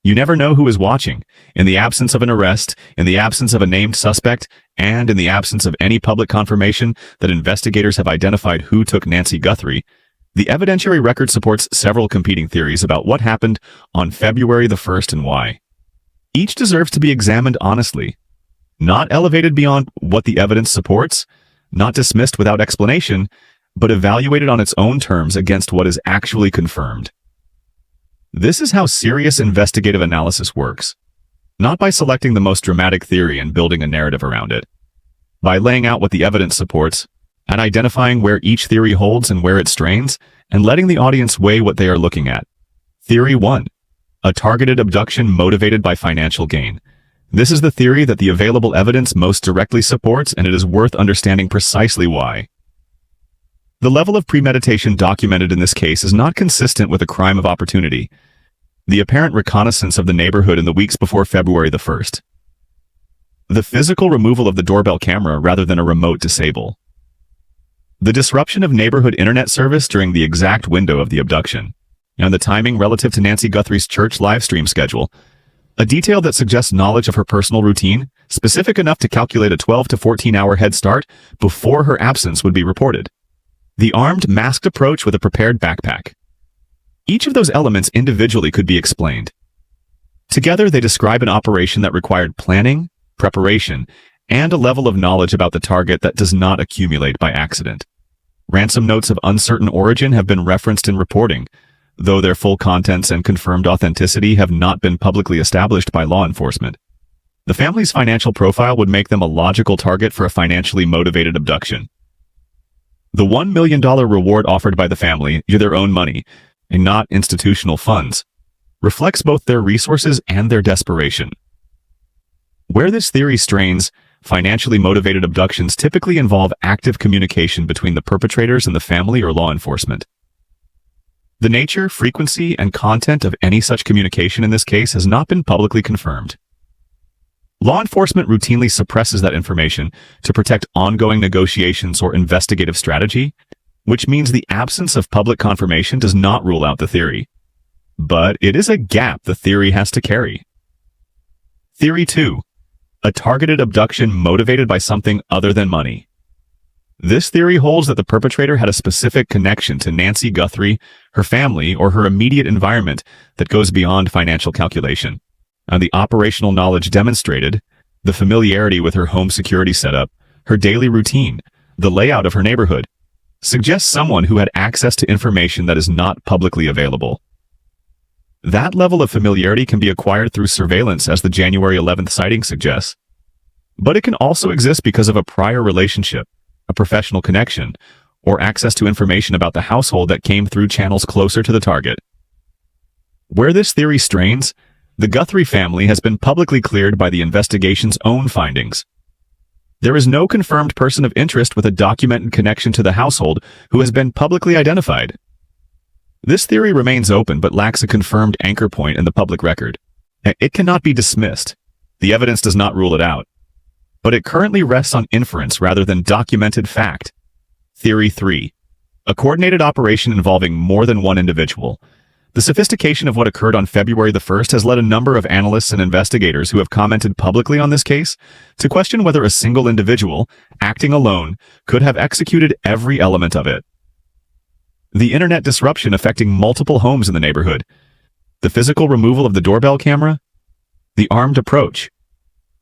You never know who is watching. In the absence of an arrest, in the absence of a named suspect, and in the absence of any public confirmation that investigators have identified who took Nancy Guthrie, the evidentiary record supports several competing theories about what happened on February the 1st and why. Each deserves to be examined honestly, not elevated beyond what the evidence supports, not dismissed without explanation, but evaluated on its own terms against what is actually confirmed. This is how serious investigative analysis works, not by selecting the most dramatic theory and building a narrative around it, by laying out what the evidence supports, and identifying where each theory holds and where it strains, and letting the audience weigh what they are looking at. Theory 1. A targeted abduction motivated by financial gain. This is the theory that the available evidence most directly supports, and it is worth understanding precisely why. The level of premeditation documented in this case is not consistent with a crime of opportunity. The apparent reconnaissance of the neighborhood in the weeks before February the 1st. The physical removal of the doorbell camera rather than a remote disable. The disruption of neighborhood internet service during the exact window of the abduction. And the timing relative to Nancy Guthrie's church live stream schedule. A detail that suggests knowledge of her personal routine, specific enough to calculate a 12 to 14-hour head start before her absence would be reported. The armed, masked approach with a prepared backpack. Each of those elements individually could be explained. Together, they describe an operation that required planning, preparation, and a level of knowledge about the target that does not accumulate by accident. Ransom notes of uncertain origin have been referenced in reporting, though their full contents and confirmed authenticity have not been publicly established by law enforcement. The family's financial profile would make them a logical target for a financially motivated abduction. The $1 million reward offered by the family, their own money, and not institutional funds, reflects both their resources and their desperation. Where this theory strains, financially motivated abductions typically involve active communication between the perpetrators and the family or law enforcement. The nature, frequency, and content of any such communication in this case has not been publicly confirmed. Law enforcement routinely suppresses that information to protect ongoing negotiations or investigative strategy, which means the absence of public confirmation does not rule out the theory. But it is a gap the theory has to carry. Theory 2. A targeted abduction motivated by something other than money. This theory holds that the perpetrator had a specific connection to Nancy Guthrie, her family, or her immediate environment that goes beyond financial calculation. And the operational knowledge demonstrated, the familiarity with her home security setup, her daily routine, the layout of her neighborhood, suggests someone who had access to information that is not publicly available. That level of familiarity can be acquired through surveillance, as the January 11th sighting suggests. But it can also exist because of a prior relationship, a professional connection, or access to information about the household that came through channels closer to the target. Where this theory strains, the Guthrie family has been publicly cleared by the investigation's own findings. There is no confirmed person of interest with a documented connection to the household who has been publicly identified. This theory remains open but lacks a confirmed anchor point in the public record. It cannot be dismissed. The evidence does not rule it out. But it currently rests on inference rather than documented fact. Theory 3. A coordinated operation involving more than one individual. The sophistication of what occurred on February the 1st has led a number of analysts and investigators who have commented publicly on this case to question whether a single individual, acting alone, could have executed every element of it. The internet disruption affecting multiple homes in the neighborhood, the physical removal of the doorbell camera, the armed approach,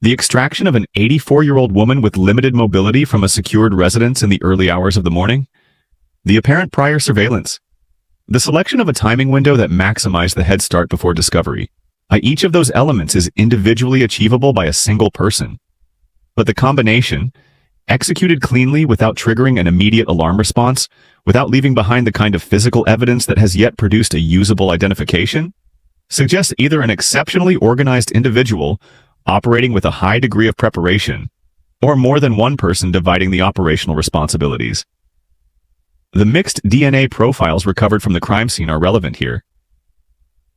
the extraction of an 84-year-old woman with limited mobility from a secured residence in the early hours of the morning, the apparent prior surveillance, the selection of a timing window that maximized the head start before discovery. Each of those elements is individually achievable by a single person. But the combination, executed cleanly without triggering an immediate alarm response, without leaving behind the kind of physical evidence that has yet produced a usable identification, suggests either an exceptionally organized individual operating with a high degree of preparation, or more than one person dividing the operational responsibilities. The mixed DNA profiles recovered from the crime scene are relevant here.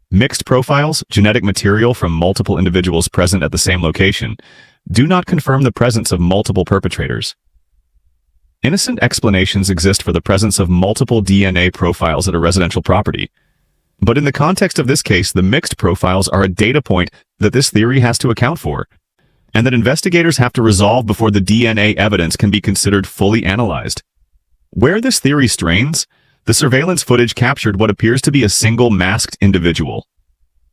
Mixed profiles, genetic material from multiple individuals present at the same location, do not confirm the presence of multiple perpetrators. Innocent explanations exist for the presence of multiple DNA profiles at a residential property. But in the context of this case, the mixed profiles are a data point that this theory has to account for, and that investigators have to resolve before the DNA evidence can be considered fully analyzed. Where this theory strains, the surveillance footage captured what appears to be a single masked individual.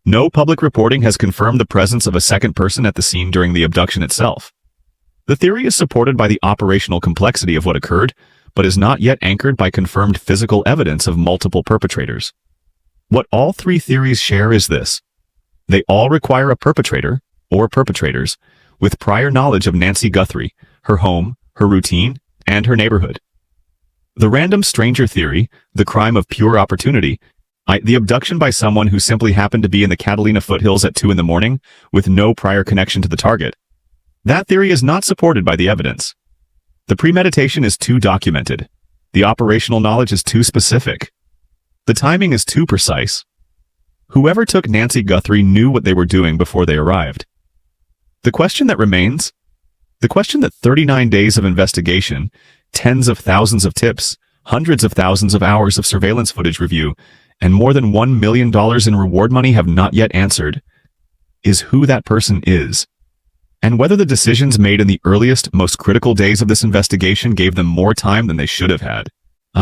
No public reporting has confirmed the presence of a second person at the scene during the abduction itself. The theory is supported by the operational complexity of what occurred, but is not yet anchored by confirmed physical evidence of multiple perpetrators. What all three theories share is this: they all require a perpetrator, or perpetrators, with prior knowledge of Nancy Guthrie, her home, her routine, and her neighborhood. The random stranger theory, the crime of pure opportunity, the abduction by someone who simply happened to be in the Catalina foothills at 2 a.m. with no prior connection to the target. That theory is not supported by the evidence. The premeditation is too documented. The operational knowledge is too specific. The timing is too precise. Whoever took Nancy Guthrie knew what they were doing before they arrived. The question that remains, the question that 39 days of investigation, tens of thousands of tips, hundreds of thousands of hours of surveillance footage review, and more than $1 million in reward money have not yet answered, is who that person is, and whether the decisions made in the earliest, most critical days of this investigation gave them more time than they should have had.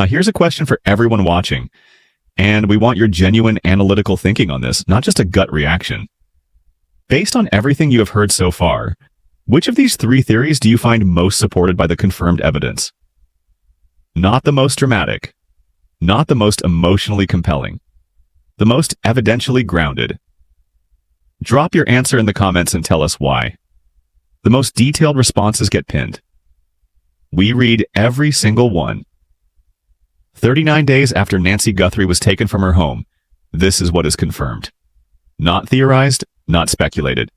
Here's a question for everyone watching, and we want your genuine analytical thinking on this, not just a gut reaction. Based on everything you have heard so far, which of these three theories do you find most supported by the confirmed evidence? Not the most dramatic, not the most emotionally compelling, the most evidentially grounded. Drop your answer in the comments and tell us why. The most detailed responses get pinned. We read every single one. 39 days after Nancy Guthrie was taken from her home, this is what is confirmed. Not theorized, not speculated.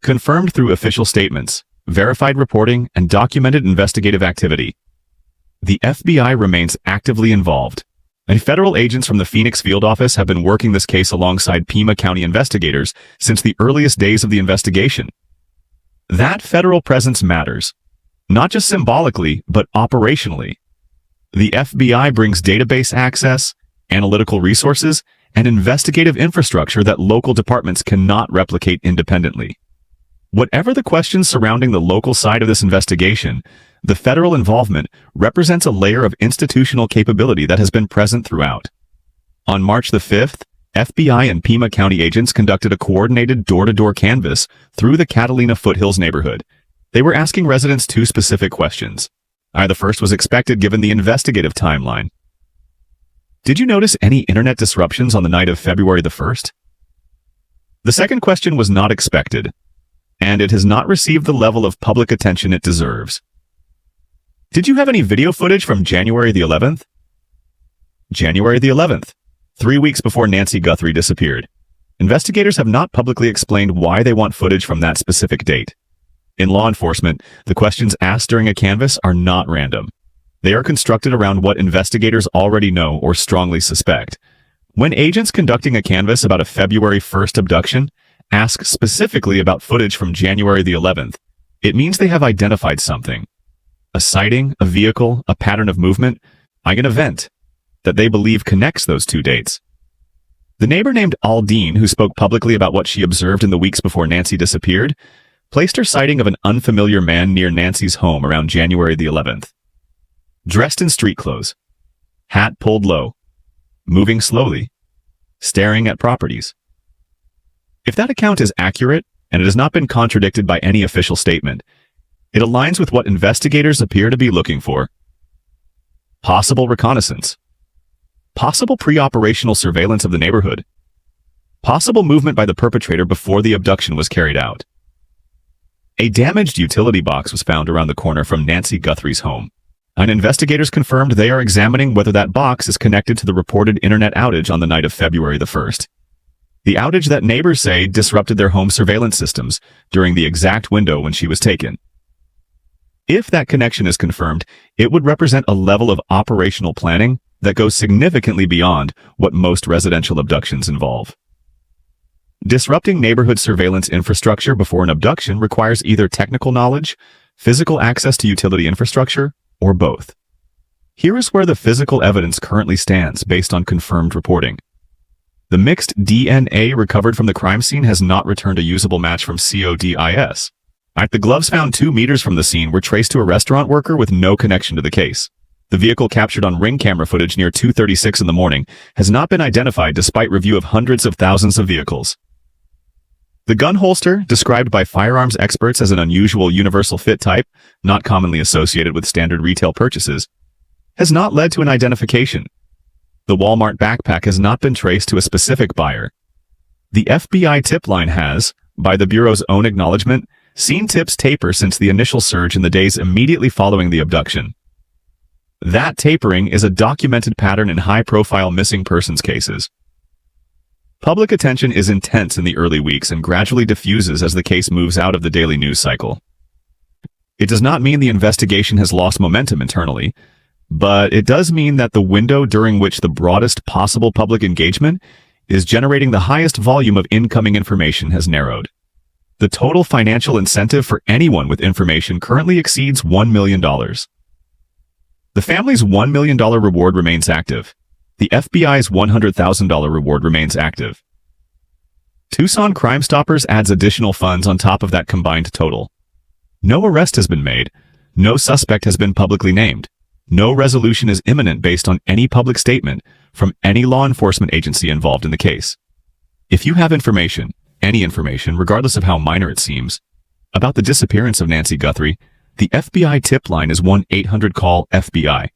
Confirmed through official statements, verified reporting, and documented investigative activity. The FBI remains actively involved, and federal agents from the Phoenix field office have been working this case alongside Pima County investigators since the earliest days of the investigation. That federal presence matters, not just symbolically, but operationally. The FBI brings database access, analytical resources, and investigative infrastructure that local departments cannot replicate independently. Whatever the questions surrounding the local side of this investigation, the federal involvement represents a layer of institutional capability that has been present throughout. On March the 5th, FBI and Pima County agents conducted a coordinated door-to-door canvass through the Catalina foothills neighborhood. They were asking residents two specific questions. The first was expected given the investigative timeline. Did you notice any internet disruptions on the night of February the 1st? The second question was not expected, and it has not received the level of public attention it deserves. Did you have any video footage from January the 11th? January the 11th, 3 weeks before Nancy Guthrie disappeared. Investigators have not publicly explained why they want footage from that specific date. In law enforcement, the questions asked during a canvass are not random. They are constructed around what investigators already know or strongly suspect. When agents conducting a canvass about a February 1st abduction ask specifically about footage from January the 11th, it means they have identified something. A sighting, a vehicle, a pattern of movement, an event that they believe connects those two dates. The neighbor named Aldine, who spoke publicly about what she observed in the weeks before Nancy disappeared, placed her sighting of an unfamiliar man near Nancy's home around January the 11th. Dressed in street clothes, hat pulled low, moving slowly, staring at properties. If that account is accurate, and it has not been contradicted by any official statement, it aligns with what investigators appear to be looking for. Possible reconnaissance. Possible pre-operational surveillance of the neighborhood. Possible movement by the perpetrator before the abduction was carried out. A damaged utility box was found around the corner from Nancy Guthrie's home, and investigators confirmed they are examining whether that box is connected to the reported internet outage on the night of February the 1st. The outage that neighbors say disrupted their home surveillance systems during the exact window when she was taken. If that connection is confirmed, it would represent a level of operational planning that goes significantly beyond what most residential abductions involve. Disrupting neighborhood surveillance infrastructure before an abduction requires either technical knowledge, physical access to utility infrastructure, or both. Here is where the physical evidence currently stands based on confirmed reporting. The mixed DNA recovered from the crime scene has not returned a usable match from CODIS. The gloves found 2 meters from the scene were traced to a restaurant worker with no connection to the case. The vehicle captured on Ring camera footage near 2:36 in the morning has not been identified despite review of hundreds of thousands of vehicles. The gun holster, described by firearms experts as an unusual universal fit type, not commonly associated with standard retail purchases, has not led to an identification. The Walmart backpack has not been traced to a specific buyer. The FBI tip line has, by the Bureau's own acknowledgement, seen tips taper since the initial surge in the days immediately following the abduction. That tapering is a documented pattern in high-profile missing persons cases. Public attention is intense in the early weeks and gradually diffuses as the case moves out of the daily news cycle. It does not mean the investigation has lost momentum internally, but it does mean that the window during which the broadest possible public engagement is generating the highest volume of incoming information has narrowed. The total financial incentive for anyone with information currently exceeds $1 million. The family's $1 million reward remains active. The FBI's $100,000 reward remains active. Tucson Crime Stoppers adds additional funds on top of that combined total. No arrest has been made. No suspect has been publicly named. No resolution is imminent based on any public statement from any law enforcement agency involved in the case. If you have information, any information, regardless of how minor it seems, about the disappearance of Nancy Guthrie, the FBI tip line is 1-800-CALL-FBI.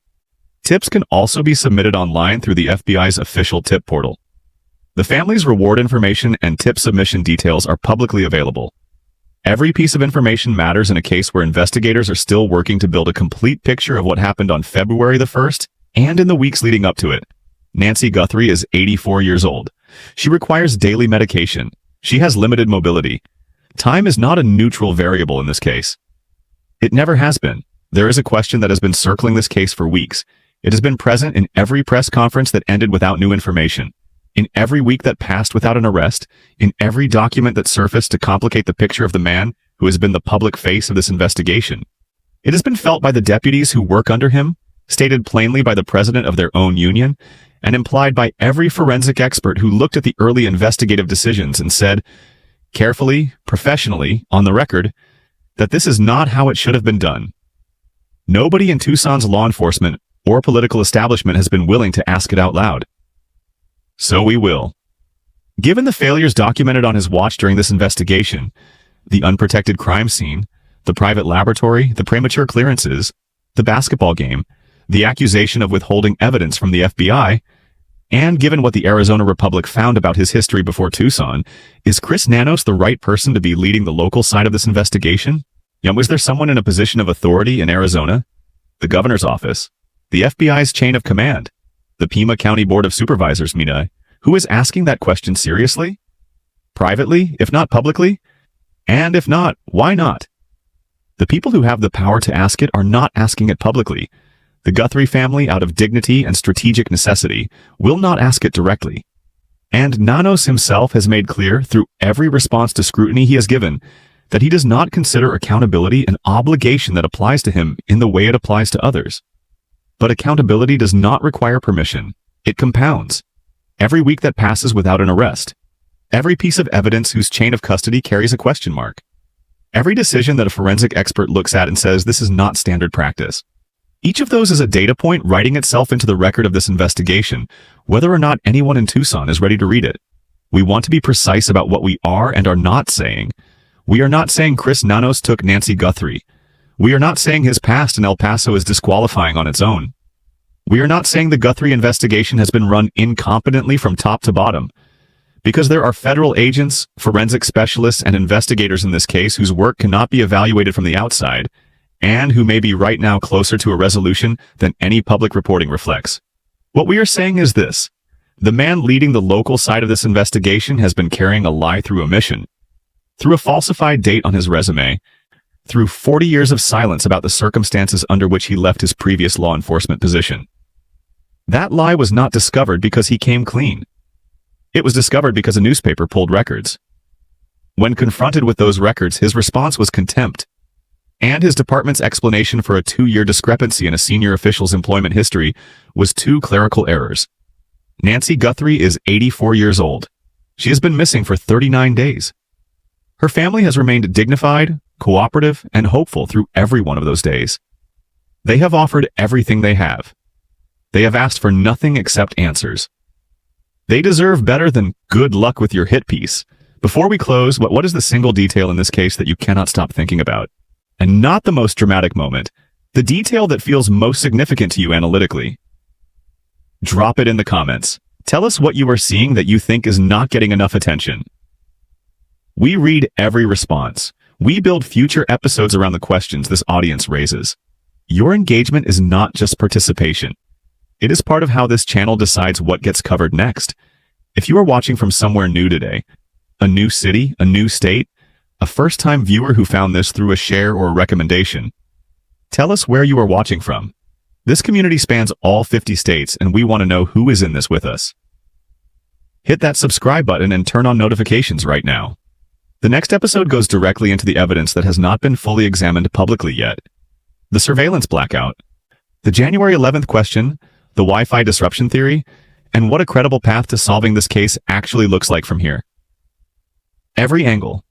Tips can also be submitted online through the FBI's official tip portal. The family's reward information and tip submission details are publicly available. Every piece of information matters in a case where investigators are still working to build a complete picture of what happened on February the 1st and in the weeks leading up to it. Nancy Guthrie is 84 years old. She requires daily medication. She has limited mobility. Time is not a neutral variable in this case. It never has been. There is a question that has been circling this case for weeks. It has been present in every press conference that ended without new information, in every week that passed without an arrest, in every document that surfaced to complicate the picture of the man who has been the public face of this investigation. It has been felt by the deputies who work under him, stated plainly by the president of their own union, and implied by every forensic expert who looked at the early investigative decisions and said, carefully, professionally, on the record, that this is not how it should have been done. Nobody in Tucson's law enforcement or political establishment has been willing to ask it out loud. So we will. Given the failures documented on his watch during this investigation, the unprotected crime scene, the private laboratory, the premature clearances, the basketball game, the accusation of withholding evidence from the FBI, and given what the Arizona Republic found about his history before Tucson, is Chris Nanos the right person to be leading the local side of this investigation? And was there someone in a position of authority in Arizona, the governor's office, the FBI's chain of command, the Pima County Board of Supervisors, who is asking that question seriously? Privately, if not publicly? And if not, why not? The people who have the power to ask it are not asking it publicly. The Guthrie family, out of dignity and strategic necessity, will not ask it directly. And Nanos himself has made clear through every response to scrutiny he has given that he does not consider accountability an obligation that applies to him in the way it applies to others. But accountability does not require permission. It compounds. Every week that passes without an arrest. Every piece of evidence whose chain of custody carries a question mark. Every decision that a forensic expert looks at and says this is not standard practice. Each of those is a data point writing itself into the record of this investigation, whether or not anyone in Tucson is ready to read it. We want to be precise about what we are and are not saying. We are not saying Chris Nanos took Nancy Guthrie. We are not saying his past in El Paso is disqualifying on its own. We are not saying the Guthrie investigation has been run incompetently from top to bottom. Because there are federal agents, forensic specialists, and investigators in this case whose work cannot be evaluated from the outside, and who may be right now closer to a resolution than any public reporting reflects. What we are saying is this. The man leading the local side of this investigation has been carrying a lie through omission, through a falsified date on his resume, through 40 years of silence about the circumstances under which he left his previous law enforcement position. That lie was not discovered because he came clean. It was discovered because a newspaper pulled records. When confronted with those records, his response was contempt, and his department's explanation for a 2-year discrepancy in a senior official's employment history was 2 clerical errors. Nancy Guthrie is 84 years old. She has been missing for 39 days. Her family has remained dignified, cooperative, and hopeful through every one of those days. They have offered everything they have. They have asked for nothing except answers. They deserve better than good luck with your hit piece. Before we close, what is the single detail in this case that you cannot stop thinking about? And not the most dramatic moment, the detail that feels most significant to you analytically. Drop it in the comments. Tell us what you are seeing that you think is not getting enough attention. We read every response. We build future episodes around the questions this audience raises. Your engagement is not just participation. It is part of how this channel decides what gets covered next. If you are watching from somewhere new today, a new city, a new state, a first-time viewer who found this through a share or a recommendation, tell us where you are watching from. This community spans all 50 states, and we want to know who is in this with us. Hit that subscribe button and turn on notifications right now. The next episode goes directly into the evidence that has not been fully examined publicly yet. The surveillance blackout, the January 11th question, the Wi-Fi disruption theory, and what a credible path to solving this case actually looks like from here. Every angle,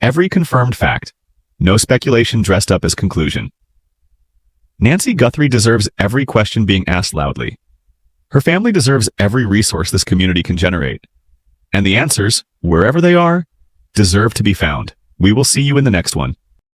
every confirmed fact, no speculation dressed up as conclusion. Nancy Guthrie deserves every question being asked loudly. Her family deserves every resource this community can generate. And the answers, wherever they are, deserve to be found. We will see you in the next one.